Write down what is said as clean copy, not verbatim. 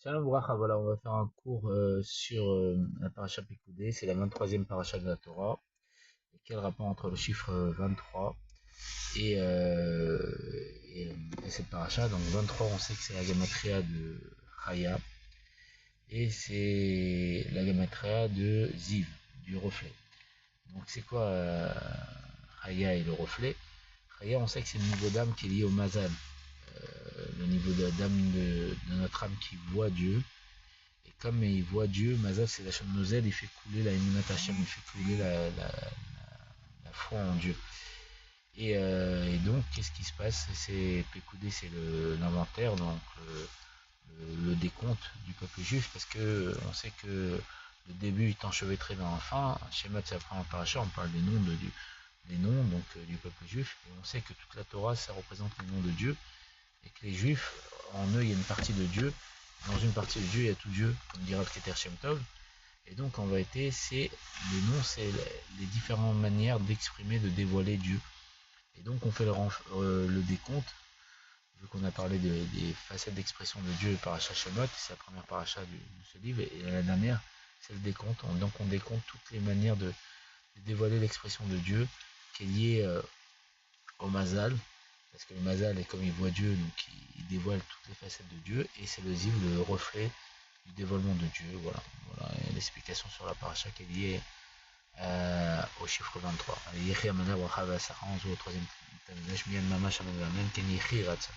Shalom Bracha, voilà, on va faire un cours sur la paracha Pekoudé, c'est la 23e paracha de la Torah. Et quel rapport entre le chiffre 23 et, euh, et cette paracha? Donc 23, on sait que c'est la gematria de Chaya, et c'est la gematria de Ziv, du reflet. Donc c'est quoi Chaya et le reflet? Chaya, on sait que c'est le niveau d'âme qui est lié au Mazal, le niveau d'âme de notre âme qui voit Dieu. Et comme il voit Dieu, Mazal c'est la chaîne Nozel, il fait couler la Emunat Hashem, il fait couler la foi en Dieu. Et donc, qu'est-ce qui se passe? C'est Pekoudé, c'est l'inventaire, donc le décompte du peuple juif, parce que on sait que le début est enchevêtré dans la fin. Shemot, c'est après un paracha, on parle des noms des noms donc du peuple juif, et on sait que toute la Torah, ça représente les noms de Dieu, et que les juifs, en eux, il y a une partie de Dieu. Dans une partie de Dieu, il y a tout Dieu, comme dira le Keter Shem Tov. Et donc, en vérité, c'est les noms, c'est les différentes manières d'exprimer, de dévoiler Dieu. Et donc, on fait le décompte, vu qu'on a parlé des facettes d'expression de Dieu par Shemot, c'est la première paracha de ce livre, et la dernière, c'est le décompte. Donc, on décompte toutes les manières de dévoiler l'expression de Dieu, qui est liée au Mazal, parce que le Mazal est comme il voit Dieu, donc il dévoile toutes les facettes de Dieu, et c'est le Ziv, le reflet du dévoilement de Dieu. Voilà, voilà l'explication sur la paracha qui est liée au chiffre 23. Allez, Yéhi Amana Bracha Vasacha, on se voit au troisième Tamizah, Shmiyan Mama Shalom Amen, Ken Yéhi Ratsa.